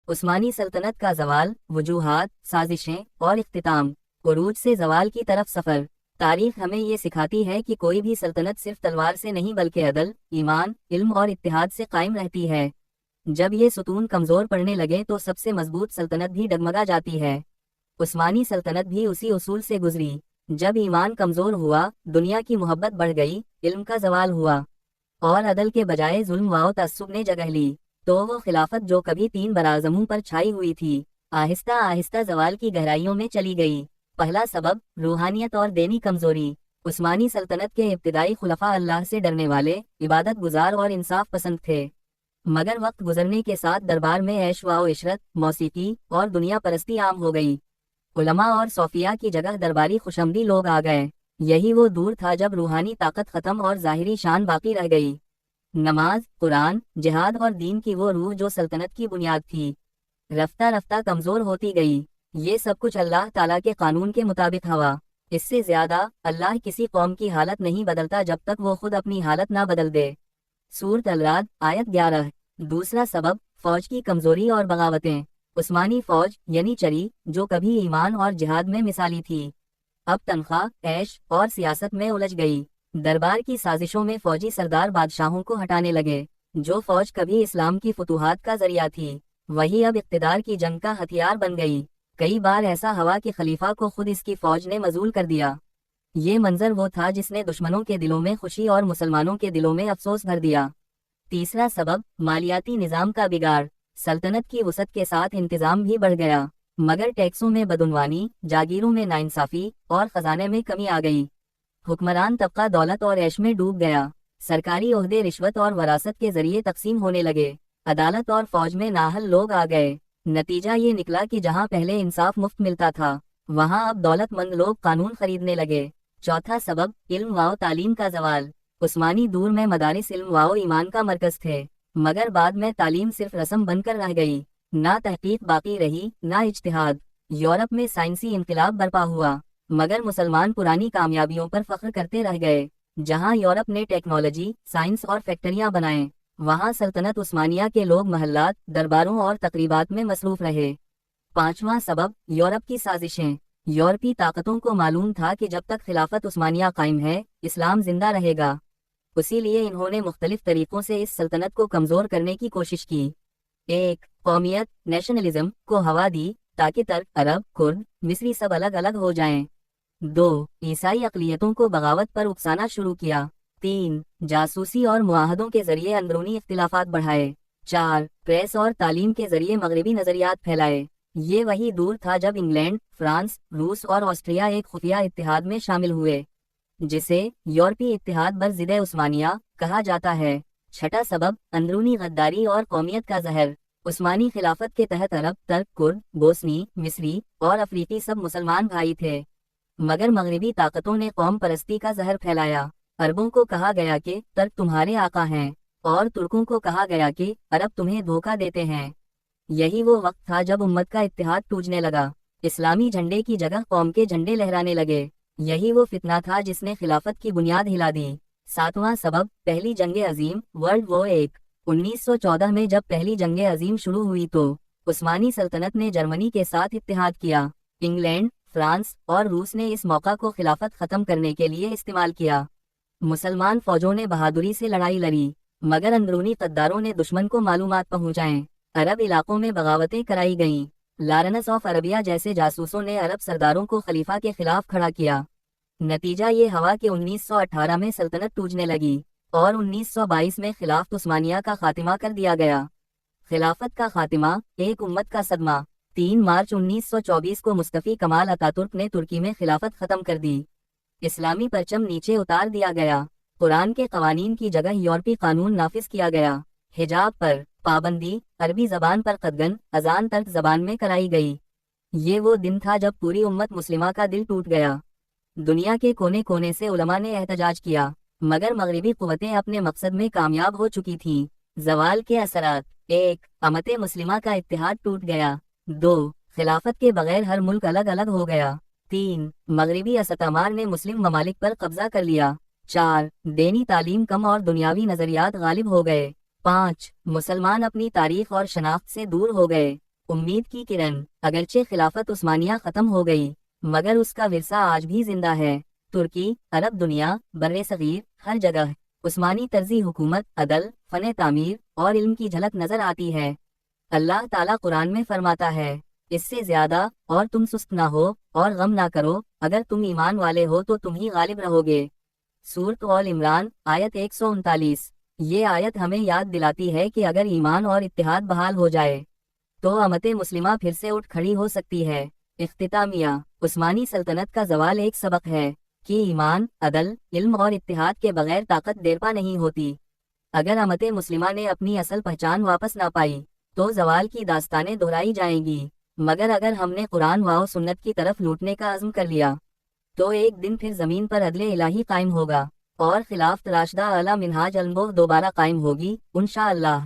عثمانی سلطنت کا زوال، وجوہات، سازشیں اور اختتام۔ عروج سے زوال کی طرف سفر۔ تاریخ ہمیں یہ سکھاتی ہے کہ کوئی بھی سلطنت صرف تلوار سے نہیں بلکہ عدل، ایمان، علم اور اتحاد سے قائم رہتی ہے۔ جب یہ ستون کمزور پڑنے لگے تو سب سے مضبوط سلطنت بھی ڈگمگا جاتی ہے۔ عثمانی سلطنت بھی اسی اصول سے گزری۔ جب ایمان کمزور ہوا، دنیا کی محبت بڑھ گئی، علم کا زوال ہوا اور عدل کے بجائے ظلم و تعصب نے جگہ لی، تو وہ خلافت جو کبھی تین براعظموں پر چھائی ہوئی تھی، آہستہ آہستہ زوال کی گہرائیوں میں چلی گئی۔ پہلا سبب، روحانیت اور دینی کمزوری۔ عثمانی سلطنت کے ابتدائی خلفاء اللہ سے ڈرنے والے، عبادت گزار اور انصاف پسند تھے، مگر وقت گزرنے کے ساتھ دربار میں عیش و عشرت، موسیقی اور دنیا پرستی عام ہو گئی۔ علماء اور صوفیاء کی جگہ درباری خوشامدی لوگ آ گئے۔ یہی وہ دور تھا جب روحانی طاقت ختم اور ظاہری شان باقی رہ گئی۔ نماز، قرآن، جہاد اور دین کی وہ روح جو سلطنت کی بنیاد تھی، رفتہ رفتہ کمزور ہوتی گئی۔ یہ سب کچھ اللہ تعالیٰ کے قانون کے مطابق ہوا۔ اس سے زیادہ، اللہ کسی قوم کی حالت نہیں بدلتا جب تک وہ خود اپنی حالت نہ بدل دے۔ سورۃ الرعد، آیت 11۔ دوسرا سبب، فوج کی کمزوری اور بغاوتیں۔ عثمانی فوج یعنی چری، جو کبھی ایمان اور جہاد میں مثالی تھی، اب تنخواہ، عیش اور سیاست میں الجھ گئی۔ دربار کی سازشوں میں فوجی سردار بادشاہوں کو ہٹانے لگے۔ جو فوج کبھی اسلام کی فتوحات کا ذریعہ تھی، وہی اب اقتدار کی جنگ کا ہتھیار بن گئی۔ کئی بار ایسا ہوا کہ خلیفہ کو خود اس کی فوج نے مذعول کر دیا۔ یہ منظر وہ تھا جس نے دشمنوں کے دلوں میں خوشی اور مسلمانوں کے دلوں میں افسوس بھر دیا۔ تیسرا سبب، مالیاتی نظام کا بگاڑ۔ سلطنت کی وسعت کے ساتھ انتظام بھی بڑھ گیا، مگر ٹیکسوں میں بدعنوانی، جاگیروں میں ناانصافی اور خزانے میں کمی آ گئی۔ حکمران طبقہ دولت اور عیش میں ڈوب گیا۔ سرکاری عہدے رشوت اور وراثت کے ذریعے تقسیم ہونے لگے۔ عدالت اور فوج میں نااہل لوگ آ گئے۔ نتیجہ یہ نکلا کہ جہاں پہلے انصاف مفت ملتا تھا، وہاں اب دولت مند لوگ قانون خریدنے لگے۔ چوتھا سبب، علم و تعلیم کا زوال۔ عثمانی دور میں مدارس علم و ایمان کا مرکز تھے، مگر بعد میں تعلیم صرف رسم بن کر رہ گئی۔ نہ تحقیق باقی رہی، نہ اجتہاد۔ یورپ میں سائنسی انقلاب برپا ہوا، مگر مسلمان پرانی کامیابیوں پر فخر کرتے رہ گئے۔ جہاں یورپ نے ٹیکنالوجی، سائنس اور فیکٹریاں بنائیں، وہاں سلطنت عثمانیہ کے لوگ محلات، درباروں اور تقریبات میں مصروف رہے۔ پانچواں سبب، یورپ کی سازشیں۔ یورپی طاقتوں کو معلوم تھا کہ جب تک خلافت عثمانیہ قائم ہے، اسلام زندہ رہے گا۔ اسی لیے انہوں نے مختلف طریقوں سے اس سلطنت کو کمزور کرنے کی کوشش کی۔ ایک، قومیت، نیشنلزم کو ہوا دی تاکہ ترک، عرب، کرد، مصری سب الگ الگ ہو جائیں۔ دو، عیسائی اقلیتوں کو بغاوت پر اکسانا شروع کیا۔ تین، جاسوسی اور معاہدوں کے ذریعے اندرونی اختلافات بڑھائے۔ چار، پریس اور تعلیم کے ذریعے مغربی نظریات پھیلائے۔ یہ وہی دور تھا جب انگلینڈ، فرانس، روس اور آسٹریا ایک خفیہ اتحاد میں شامل ہوئے، جسے یورپی اتحاد بر ضد عثمانیہ کہا جاتا ہے۔ چھٹا سبب، اندرونی غداری اور قومیت کا زہر۔ عثمانی خلافت کے تحت عرب، ترک، کرد، بوسنی، مصری اور افریقی سب مسلمان بھائی تھے، مگر مغربی طاقتوں نے قوم پرستی کا زہر پھیلایا۔ عربوں کو کہا گیا کہ ترک تمہارے آقا ہیں، اور ترکوں کو کہا گیا کہ عرب تمہیں دھوکہ دیتے ہیں۔ یہی وہ وقت تھا جب امت کا اتحاد ٹوٹنے لگا۔ اسلامی جھنڈے کی جگہ قوم کے جھنڈے لہرانے لگے۔ یہی وہ فتنہ تھا جس نے خلافت کی بنیاد ہلا دی۔ ساتواں سبب، پہلی جنگ عظیم، ورلڈ وار ایک۔ 1914 میں جب پہلی جنگ عظیم شروع ہوئی تو عثمانی سلطنت نے جرمنی کے ساتھ اتحاد کیا۔ انگلینڈ، فرانس اور روس نے اس موقع کو خلافت ختم کرنے کے لیے استعمال کیا۔ مسلمان فوجوں نے بہادری سے لڑائی لڑی، مگر اندرونی غداروں نے دشمن کو معلومات پہنچائیں۔ عرب علاقوں میں بغاوتیں کرائی گئیں۔ لارنس آف عربیہ جیسے جاسوسوں نے عرب سرداروں کو خلیفہ کے خلاف کھڑا کیا۔ نتیجہ یہ ہوا کہ 1918 میں سلطنت ٹوٹنے لگی اور 1922 میں خلافت عثمانیہ کا خاتمہ کر دیا گیا۔ خلافت کا خاتمہ، ایک امت کا صدمہ۔ 3 مارچ 1924 کو مصطفی کمال اتاترک نے ترکی میں خلافت ختم کر دی۔ اسلامی پرچم نیچے اتار دیا گیا۔ قرآن کے قوانین کی جگہ یورپی قانون نافذ کیا گیا۔ حجاب پر پابندی، عربی زبان پر قدغن، اذان ترک زبان میں کرائی گئی۔ یہ وہ دن تھا جب پوری امت مسلمہ کا دل ٹوٹ گیا۔ دنیا کے کونے کونے سے علماء نے احتجاج کیا، مگر مغربی قوتیں اپنے مقصد میں کامیاب ہو چکی تھیں۔ زوال کے اثرات: 1، امت مسلمہ کا اتحاد ٹوٹ گیا۔ 2، خلافت کے بغیر ہر ملک الگ الگ ہو گیا۔ 3، مغربی استعمار نے مسلم ممالک پر قبضہ کر لیا۔ 4، دینی تعلیم کم اور دنیاوی نظریات غالب ہو گئے۔ 5، مسلمان اپنی تاریخ اور شناخت سے دور ہو گئے۔ امید کی کرن، اگرچہ خلافت عثمانیہ ختم ہو گئی مگر اس کا ورثہ آج بھی زندہ ہے۔ ترکی، عرب دنیا، بر صغیر، ہر جگہ عثمانی طرزی حکومت، عدل، فن تعمیر اور علم کی جھلک نظر آتی ہے۔ اللہ تعالیٰ قرآن میں فرماتا ہے، اس سے زیادہ اور تم سست نہ ہو اور غم نہ کرو، اگر تم ایمان والے ہو تو تم ہی غالب رہو گے۔ سورۃ آل عمران، آیت 139۔ یہ آیت ہمیں یاد دلاتی ہے کہ اگر ایمان اور اتحاد بحال ہو جائے تو امت مسلمہ پھر سے اٹھ کھڑی ہو سکتی ہے۔ اختتامیہ، عثمانی سلطنت کا زوال ایک سبق ہے کہ ایمان، عدل، علم اور اتحاد کے بغیر طاقت دیرپا نہیں ہوتی۔ اگر امت مسلمہ نے اپنی اصل پہچان واپس نہ پائی تو زوال کی داستانیں دہرائی جائیں گی، مگر اگر ہم نے قرآن و سنت کی طرف لوٹنے کا عزم کر لیا تو ایک دن پھر زمین پر عدل الہی قائم ہوگا اور خلافت راشدہ اعلیٰ منہاج المبعوث دوبارہ قائم ہوگی انشاءاللہ۔